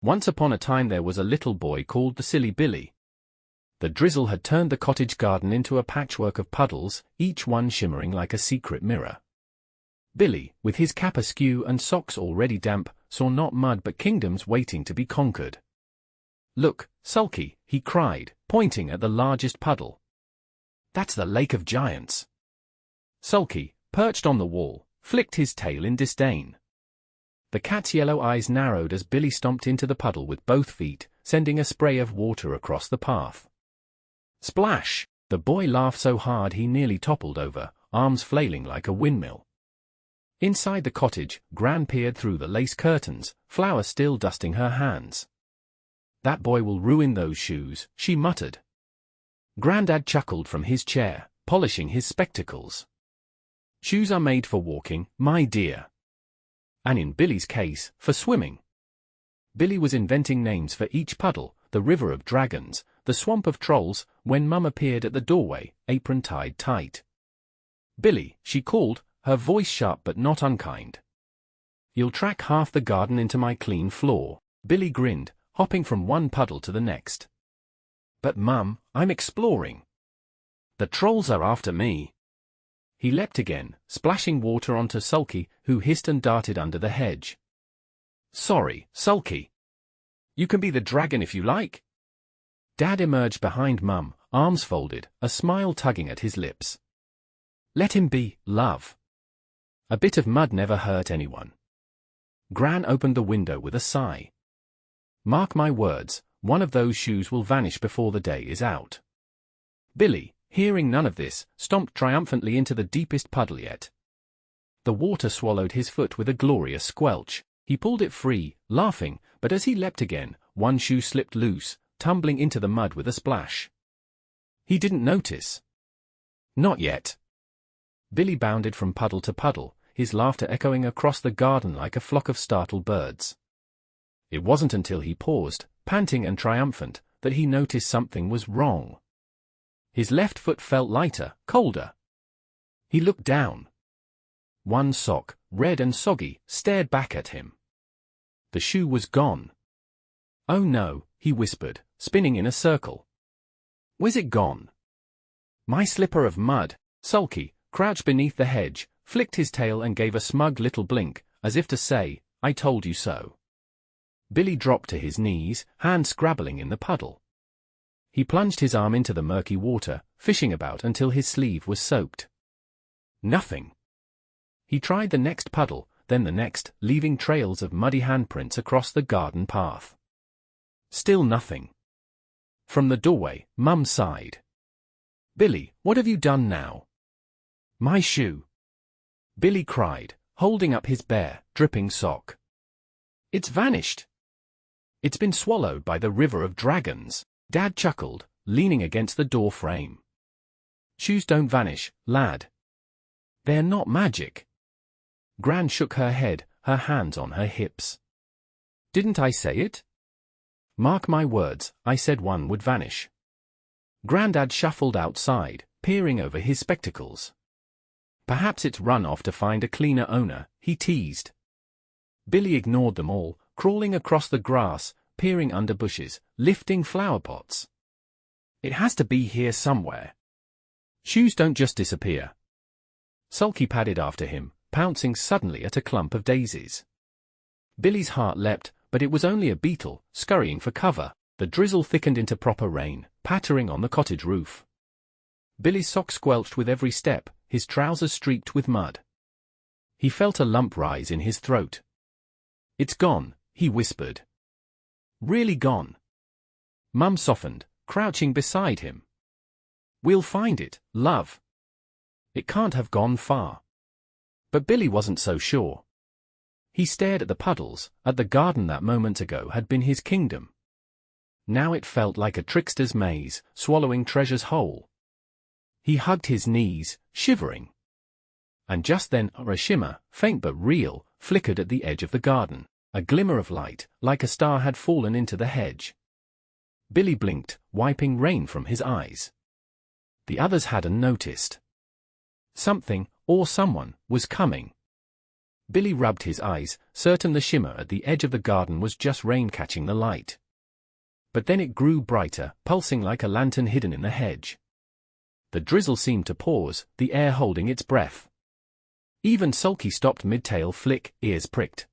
Once upon a time there was a little boy called the Silly Billy. The drizzle had turned the cottage garden into a patchwork of puddles, each one shimmering like a secret mirror. Billy, with his cap askew and socks already damp, saw not mud but kingdoms waiting to be conquered. "Look, Sulky," he cried, pointing at the largest puddle. "That's the Lake of Giants." Sulky, perched on the wall, flicked his tail in disdain. The cat's yellow eyes narrowed as Billy stomped into the puddle with both feet, sending a spray of water across the path. Splash! The boy laughed so hard he nearly toppled over, arms flailing like a windmill. Inside the cottage, Gran peered through the lace curtains, flour still dusting her hands. "That boy will ruin those shoes," she muttered. Grandad chuckled from his chair, polishing his spectacles. "Shoes are made for walking, my dear. And in Billy's case, for swimming." Billy was inventing names for each puddle, the river of dragons, the swamp of trolls, when Mum appeared at the doorway, apron tied tight. "Billy," she called, her voice sharp but not unkind. "You'll track half the garden into my clean floor." Billy grinned, hopping from one puddle to the next. "But Mum, I'm exploring. The trolls are after me." He leapt again, splashing water onto Sulky, who hissed and darted under the hedge. "Sorry, Sulky. You can be the dragon if you like." Dad emerged behind Mum, arms folded, a smile tugging at his lips. "Let him be, love. A bit of mud never hurt anyone." Gran opened the window with a sigh. "Mark my words, one of those shoes will vanish before the day is out." Billy, hearing none of this, stomped triumphantly into the deepest puddle yet. The water swallowed his foot with a glorious squelch. He pulled it free, laughing, but as he leapt again, one shoe slipped loose, tumbling into the mud with a splash. He didn't notice. Not yet. Billy bounded from puddle to puddle, his laughter echoing across the garden like a flock of startled birds. It wasn't until he paused, panting and triumphant, that he noticed something was wrong. His left foot felt lighter, colder. He looked down. One sock, red and soggy, stared back at him. The shoe was gone. "Oh no," he whispered, spinning in a circle. "Where's it gone?" "My slipper of mud." Sulky, crouched beneath the hedge, flicked his tail and gave a smug little blink, as if to say, "I told you so." Billy dropped to his knees, hand scrabbling in the puddle. He plunged his arm into the murky water, fishing about until his sleeve was soaked. Nothing. He tried the next puddle, then the next, leaving trails of muddy handprints across the garden path. Still nothing. From the doorway, Mum sighed. "Billy, what have you done now?" "My shoe," Billy cried, holding up his bare, dripping sock. "It's vanished. It's been swallowed by the river of dragons." Dad chuckled, leaning against the door frame. "Shoes don't vanish, lad. They're not magic." Gran shook her head, her hands on her hips. "Didn't I say it? Mark my words, I said one would vanish." Grandad shuffled outside, peering over his spectacles. "Perhaps it's run off to find a cleaner owner," he teased. Billy ignored them all, crawling across the grass, peering under bushes, lifting flower pots. "It has to be here somewhere. Shoes don't just disappear." Sulky padded after him, pouncing suddenly at a clump of daisies. Billy's heart leapt, but it was only a beetle, scurrying for cover. The drizzle thickened into proper rain, pattering on the cottage roof. Billy's socks squelched with every step, his trousers streaked with mud. He felt a lump rise in his throat. "It's gone," he whispered. "Really gone." Mum softened, crouching beside him. "We'll find it, love. It can't have gone far." But Billy wasn't so sure. He stared at the puddles, at the garden that moments ago had been his kingdom. Now it felt like a trickster's maze, swallowing treasures whole. He hugged his knees, shivering. And just then a shimmer, faint but real, flickered at the edge of the garden. A glimmer of light, like a star had fallen into the hedge. Billy blinked, wiping rain from his eyes. The others hadn't noticed. Something, or someone, was coming. Billy rubbed his eyes, certain the shimmer at the edge of the garden was just rain catching the light. But then it grew brighter, pulsing like a lantern hidden in the hedge. The drizzle seemed to pause, the air holding its breath. Even Sulky stopped mid-tail flick, ears pricked.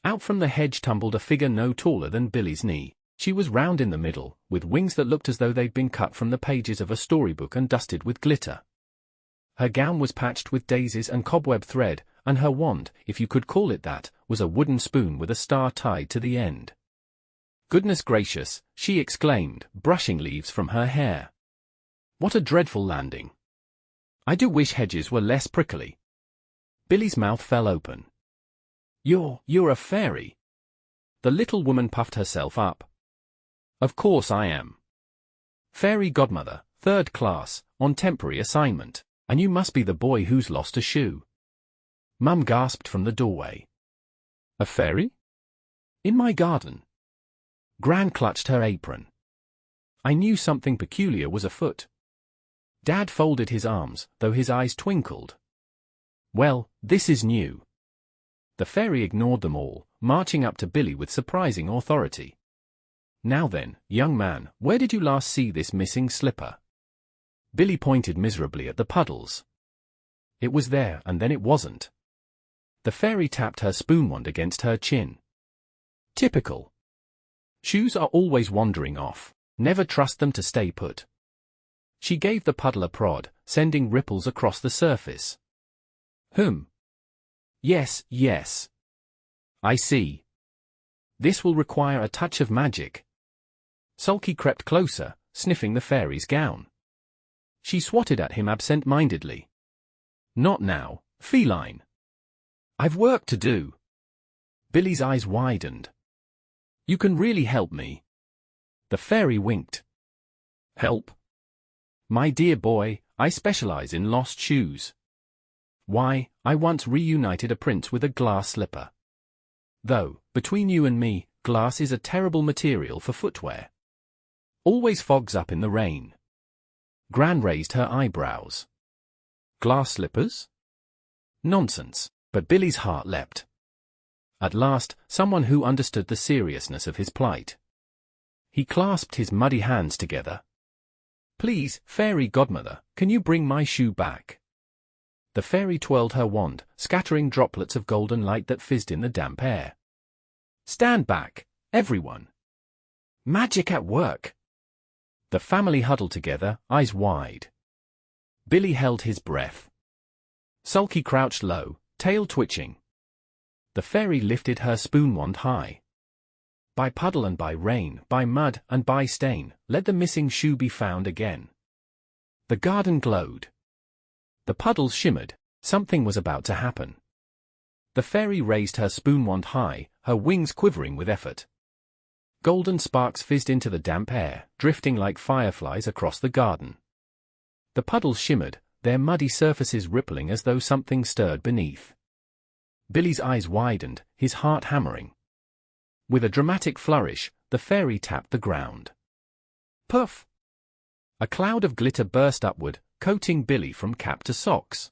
Out from the hedge tumbled a figure no taller than Billy's knee. She was round in the middle, with wings that looked as though they'd been cut from the pages of a storybook and dusted with glitter. Her gown was patched with daisies and cobweb thread, and her wand, if you could call it that, was a wooden spoon with a star tied to the end. "Goodness gracious," she exclaimed, brushing leaves from her hair. "What a dreadful landing. I do wish hedges were less prickly." Billy's mouth fell open. You're a fairy." The little woman puffed herself up. "Of course I am. Fairy godmother, 3rd class, on temporary assignment, and you must be the boy who's lost a shoe." Mum gasped from the doorway. "A fairy? In my garden?" Gran clutched her apron. I knew something peculiar was afoot. Dad folded his arms, though his eyes twinkled. "Well, this is new." The fairy ignored them all, marching up to Billy with surprising authority. "Now then, young man, where did you last see this missing slipper?" Billy pointed miserably at the puddles. It was there, and then it wasn't. The fairy tapped her spoon wand against her chin. "Typical. Shoes are always wandering off. Never trust them to stay put." She gave the puddle a prod, sending ripples across the surface. Yes. I see. This will require a touch of magic." Sulky crept closer, sniffing the fairy's gown. She swatted at him absent-mindedly. "Not now, feline. I've work to do." Billy's eyes widened. "You can really help me." The fairy winked. "Help? My dear boy, I specialize in lost shoes. Why, I once reunited a prince with a glass slipper. Though, between you and me, glass is a terrible material for footwear. Always fogs up in the rain." Gran raised her eyebrows. "Glass slippers? Nonsense," but Billy's heart leapt. At last, someone who understood the seriousness of his plight. He clasped his muddy hands together. "Please, fairy godmother, can you bring my shoe back?" The fairy twirled her wand, scattering droplets of golden light that fizzed in the damp air. "Stand back, everyone. Magic at work." The family huddled together, eyes wide. Billy held his breath. Sulky crouched low, tail twitching. The fairy lifted her spoon wand high. "By puddle and by rain, by mud and by stain, let the missing shoe be found again." The garden glowed. The puddles shimmered. Something was about to happen. The fairy raised her spoon wand high, her wings quivering with effort. Golden sparks fizzed into the damp air, drifting like fireflies across the garden. The puddles shimmered, their muddy surfaces rippling as though something stirred beneath. Billy's eyes widened, his heart hammering. With a dramatic flourish, the fairy tapped the ground. Puff! A cloud of glitter burst upward, coating Billy from cap to socks.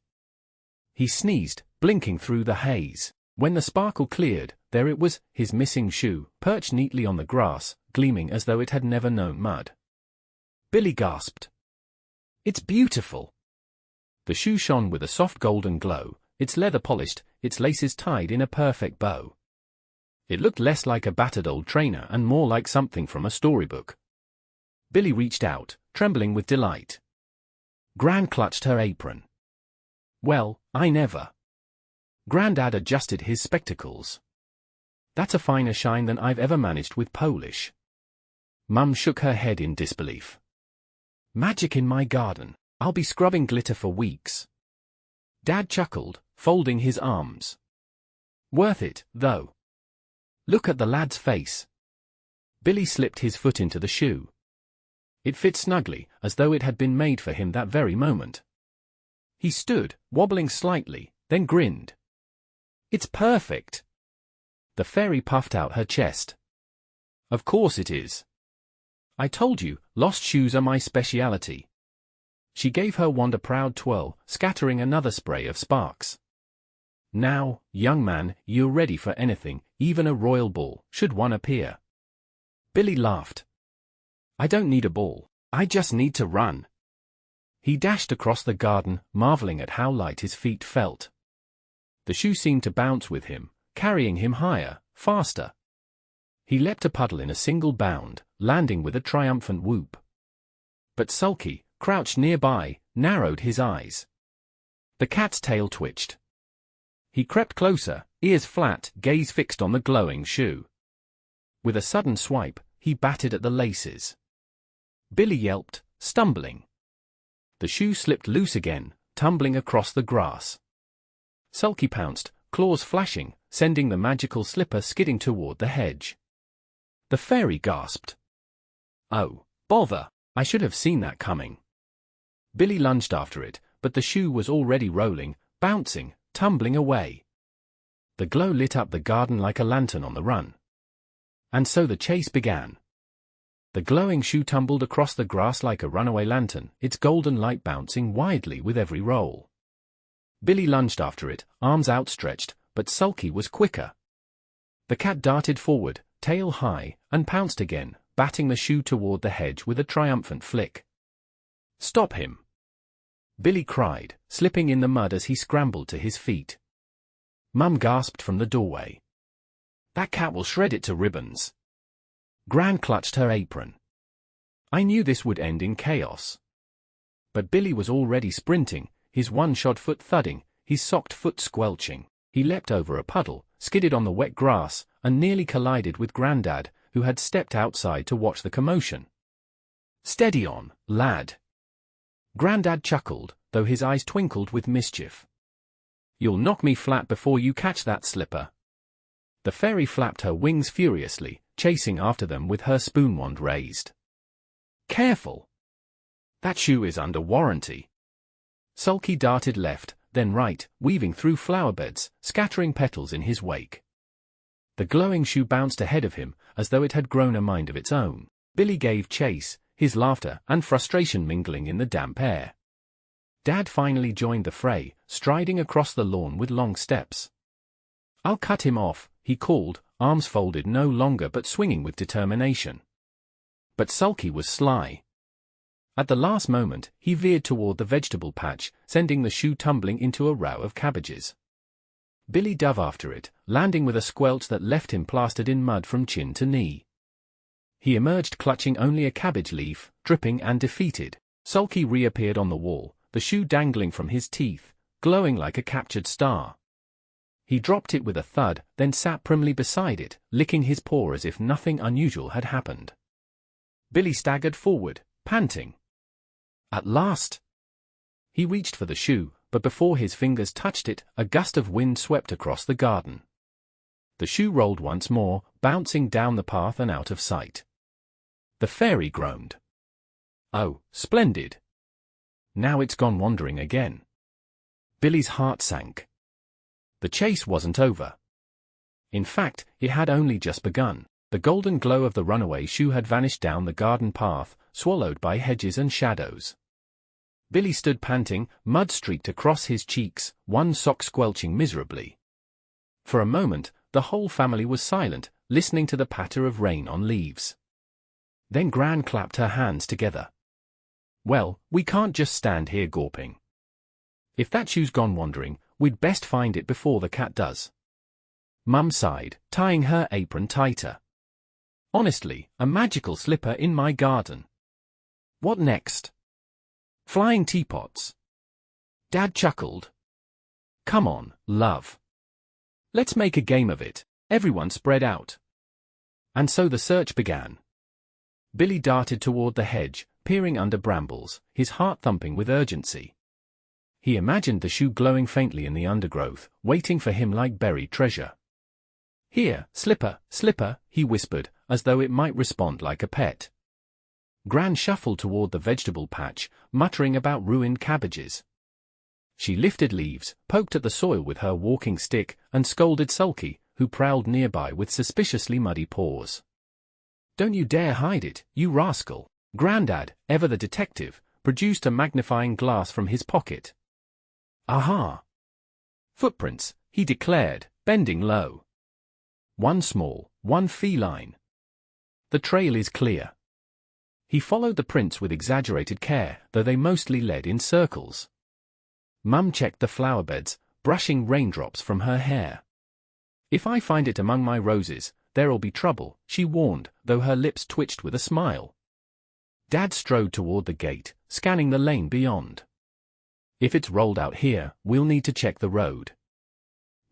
He sneezed, blinking through the haze. When the sparkle cleared, there it was, his missing shoe, perched neatly on the grass, gleaming as though it had never known mud. Billy gasped. "It's beautiful." The shoe shone with a soft golden glow, its leather polished, its laces tied in a perfect bow. It looked less like a battered old trainer and more like something from a storybook. Billy reached out, trembling with delight. Gran clutched her apron. "Well, I never." Grandad adjusted his spectacles. "That's a finer shine than I've ever managed with Polish." Mum shook her head in disbelief. "Magic in my garden. I'll be scrubbing glitter for weeks." Dad chuckled, folding his arms. "Worth it, though. Look at the lad's face." Billy slipped his foot into the shoe. It fit snugly, as though it had been made for him that very moment. He stood, wobbling slightly, then grinned. "It's perfect." The fairy puffed out her chest. "Of course it is. I told you, lost shoes are my speciality." She gave her wand a proud twirl, scattering another spray of sparks. Now, young man, you're ready for anything, even a royal ball, should one appear. Billy laughed. I don't need a ball, I just need to run. He dashed across the garden, marveling at how light his feet felt. The shoe seemed to bounce with him, carrying him higher, faster. He leapt a puddle in a single bound, landing with a triumphant whoop. But Sulky, crouched nearby, narrowed his eyes. The cat's tail twitched. He crept closer, ears flat, gaze fixed on the glowing shoe. With a sudden swipe, he batted at the laces. Billy yelped, stumbling. The shoe slipped loose again, tumbling across the grass. Sulky pounced, claws flashing, sending the magical slipper skidding toward the hedge. The fairy gasped. Oh, bother, I should have seen that coming. Billy lunged after it, but the shoe was already rolling, bouncing, tumbling away. The glow lit up the garden like a lantern on the run. And so the chase began. The glowing shoe tumbled across the grass like a runaway lantern, its golden light bouncing widely with every roll. Billy lunged after it, arms outstretched, but Sulky was quicker. The cat darted forward, tail high, and pounced again, batting the shoe toward the hedge with a triumphant flick. Stop him! Billy cried, slipping in the mud as he scrambled to his feet. Mum gasped from the doorway. That cat will shred it to ribbons. Gran clutched her apron. I knew this would end in chaos. But Billy was already sprinting, his one-shod foot thudding, his socked foot squelching. He leapt over a puddle, skidded on the wet grass, and nearly collided with Grandad, who had stepped outside to watch the commotion. Steady on, lad. Grandad chuckled, though his eyes twinkled with mischief. You'll knock me flat before you catch that slipper. The fairy flapped her wings furiously, chasing after them with her spoon wand raised. Careful! That shoe is under warranty. Sulky darted left, then right, weaving through flower beds, scattering petals in his wake. The glowing shoe bounced ahead of him, as though it had grown a mind of its own. Billy gave chase, his laughter and frustration mingling in the damp air. Dad finally joined the fray, striding across the lawn with long steps. I'll cut him off, he called, arms folded no longer but swinging with determination. But Sulky was sly. At the last moment, he veered toward the vegetable patch, sending the shoe tumbling into a row of cabbages. Billy dove after it, landing with a squelch that left him plastered in mud from chin to knee. He emerged clutching only a cabbage leaf, dripping and defeated. Sulky reappeared on the wall, the shoe dangling from his teeth, glowing like a captured star. He dropped it with a thud, then sat primly beside it, licking his paw as if nothing unusual had happened. Billy staggered forward, panting. At last! He reached for the shoe, but before his fingers touched it, a gust of wind swept across the garden. The shoe rolled once more, bouncing down the path and out of sight. The fairy groaned. Oh, splendid! Now it's gone wandering again. Billy's heart sank. The chase wasn't over. In fact, it had only just begun. The golden glow of the runaway shoe had vanished down the garden path, swallowed by hedges and shadows. Billy stood panting, mud streaked across his cheeks, one sock squelching miserably. For a moment, the whole family was silent, listening to the patter of rain on leaves. Then Gran clapped her hands together. Well, we can't just stand here gawping. If that shoe's gone wandering, we'd best find it before the cat does. Mum sighed, tying her apron tighter. Honestly, a magical slipper in my garden. What next? Flying teapots. Dad chuckled. Come on, love. Let's make a game of it. Everyone spread out. And so the search began. Billy darted toward the hedge, peering under brambles, his heart thumping with urgency. He imagined the shoe glowing faintly in the undergrowth, waiting for him like buried treasure. Here, Slipper, Slipper, he whispered, as though it might respond like a pet. Gran shuffled toward the vegetable patch, muttering about ruined cabbages. She lifted leaves, poked at the soil with her walking stick, and scolded Sulky, who prowled nearby with suspiciously muddy paws. Don't you dare hide it, you rascal! Grandad, ever the detective, produced a magnifying glass from his pocket. Aha! Footprints, he declared, bending low. One small, one feline. The trail is clear. He followed the prints with exaggerated care, though they mostly led in circles. Mum checked the flower beds, brushing raindrops from her hair. If I find it among my roses, there'll be trouble, she warned, though her lips twitched with a smile. Dad strode toward the gate, scanning the lane beyond. If it's rolled out here, we'll need to check the road.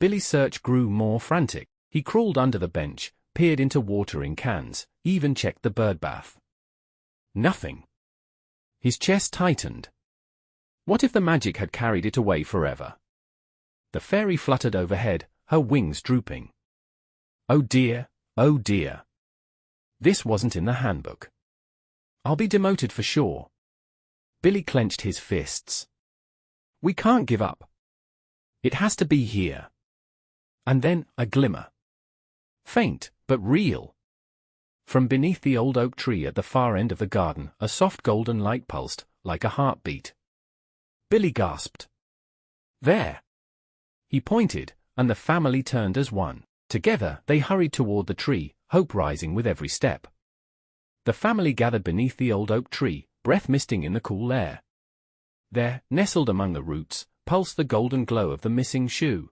Billy's search grew more frantic. He crawled under the bench, peered into watering cans, even checked the birdbath. Nothing. His chest tightened. What if the magic had carried it away forever? The fairy fluttered overhead, her wings drooping. Oh dear, oh dear. This wasn't in the handbook. I'll be demoted for sure. Billy clenched his fists. We can't give up. It has to be here. And then, a glimmer. Faint, but real. From beneath the old oak tree at the far end of the garden, a soft golden light pulsed, like a heartbeat. Billy gasped. There. He pointed, and the family turned as one. Together, they hurried toward the tree, hope rising with every step. The family gathered beneath the old oak tree, breath misting in the cool air. There, nestled among the roots, pulsed the golden glow of the missing shoe.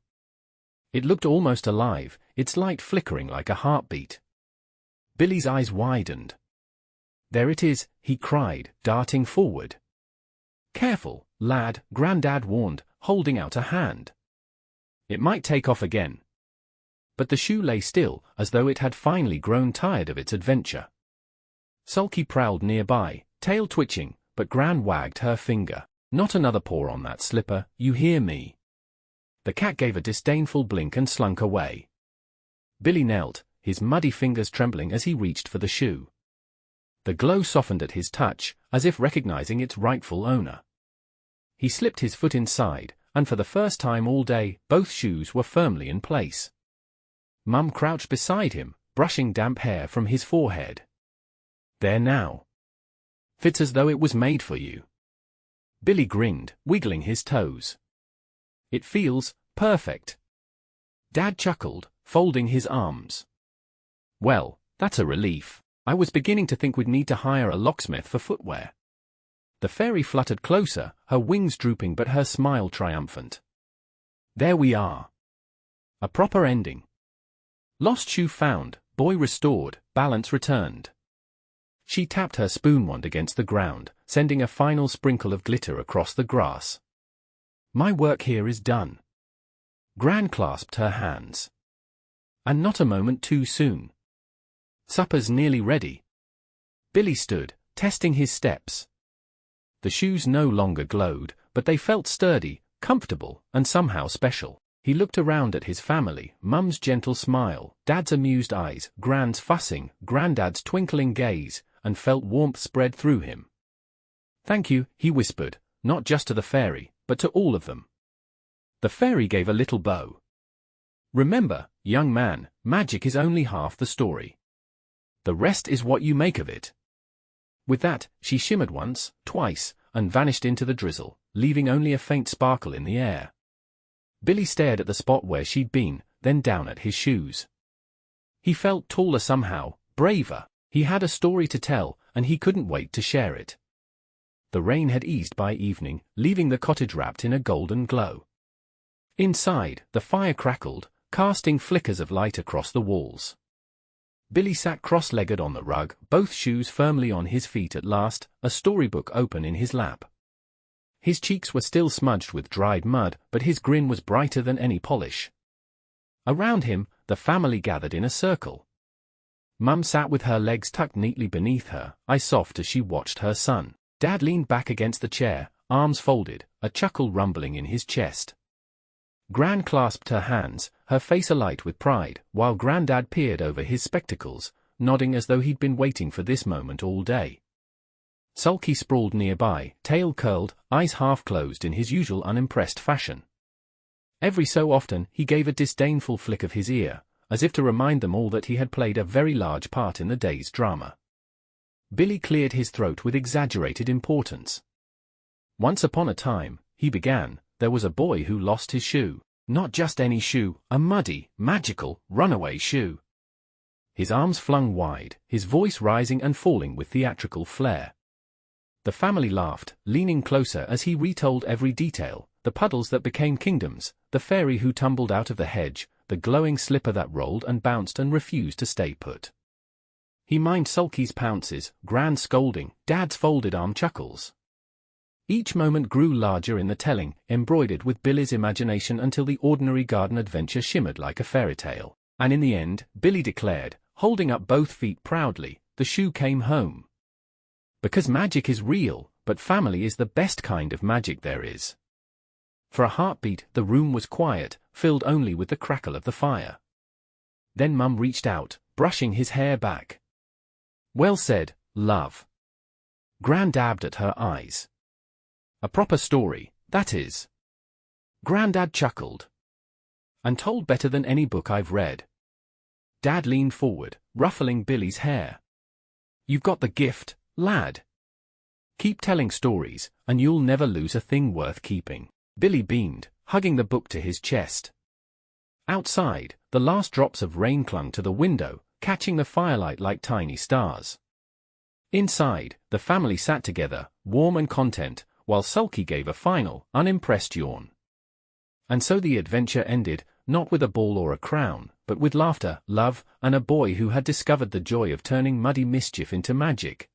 It looked almost alive, its light flickering like a heartbeat. Billy's eyes widened. There it is, he cried, darting forward. Careful, lad, Grandad warned, holding out a hand. It might take off again. But the shoe lay still, as though it had finally grown tired of its adventure. Sulky prowled nearby, tail twitching, but Gran wagged her finger. Not another paw on that slipper, you hear me? The cat gave a disdainful blink and slunk away. Billy knelt, his muddy fingers trembling as he reached for the shoe. The glow softened at his touch, as if recognizing its rightful owner. He slipped his foot inside, and for the first time all day, both shoes were firmly in place. Mum crouched beside him, brushing damp hair from his forehead. There now. Fits as though it was made for you. Billy grinned, wiggling his toes. It feels perfect. Dad chuckled, folding his arms. Well, that's a relief. I was beginning to think we'd need to hire a locksmith for footwear. The fairy fluttered closer, her wings drooping but her smile triumphant. There we are. A proper ending. Lost shoe found, boy restored, balance returned. She tapped her spoon wand against the ground, sending a final sprinkle of glitter across the grass. My work here is done. Gran clasped her hands. And not a moment too soon. Supper's nearly ready. Billy stood, testing his steps. The shoes no longer glowed, but they felt sturdy, comfortable, and somehow special. He looked around at his family, Mum's gentle smile, Dad's amused eyes, Gran's fussing, Grandad's twinkling gaze, and felt warmth spread through him. Thank you, he whispered, not just to the fairy, but to all of them. The fairy gave a little bow. Remember, young man, magic is only half the story. The rest is what you make of it. With that, she shimmered once, twice, and vanished into the drizzle, leaving only a faint sparkle in the air. Billy stared at the spot where she'd been, then down at his shoes. He felt taller somehow, braver. He had a story to tell, and he couldn't wait to share it. The rain had eased by evening, leaving the cottage wrapped in a golden glow. Inside, the fire crackled, casting flickers of light across the walls. Billy sat cross-legged on the rug, both shoes firmly on his feet at last, a storybook open in his lap. His cheeks were still smudged with dried mud, but his grin was brighter than any polish. Around him, the family gathered in a circle. Mum sat with her legs tucked neatly beneath her, eyes soft as she watched her son. Dad leaned back against the chair, arms folded, a chuckle rumbling in his chest. Gran clasped her hands, her face alight with pride, while Grandad peered over his spectacles, nodding as though he'd been waiting for this moment all day. Sulky sprawled nearby, tail curled, eyes half-closed in his usual unimpressed fashion. Every so often, he gave a disdainful flick of his ear, as if to remind them all that he had played a very large part in the day's drama. Billy cleared his throat with exaggerated importance. Once upon a time, he began, there was a boy who lost his shoe. Not just any shoe, a muddy, magical, runaway shoe. His arms flung wide, his voice rising and falling with theatrical flair. The family laughed, leaning closer as he retold every detail, the puddles that became kingdoms, the fairy who tumbled out of the hedge, the glowing slipper that rolled and bounced and refused to stay put. He mimed Sulky's pounces, Gran's scolding, Dad's folded arm chuckles. Each moment grew larger in the telling, embroidered with Billy's imagination until the ordinary garden adventure shimmered like a fairy tale. And in the end, Billy declared, holding up both feet proudly, the shoe came home. Because magic is real, but family is the best kind of magic there is. For a heartbeat, the room was quiet, filled only with the crackle of the fire. Then Mum reached out, brushing his hair back. Well said, love. Gran dabbed at her eyes. A proper story, that is. Grandad chuckled. And told better than any book I've read. Dad leaned forward, ruffling Billy's hair. You've got the gift, lad. Keep telling stories, and you'll never lose a thing worth keeping. Billy beamed, hugging the book to his chest. Outside, the last drops of rain clung to the window, catching the firelight like tiny stars. Inside, the family sat together, warm and content, while Sulky gave a final, unimpressed yawn. And so the adventure ended, not with a ball or a crown, but with laughter, love, and a boy who had discovered the joy of turning muddy mischief into magic.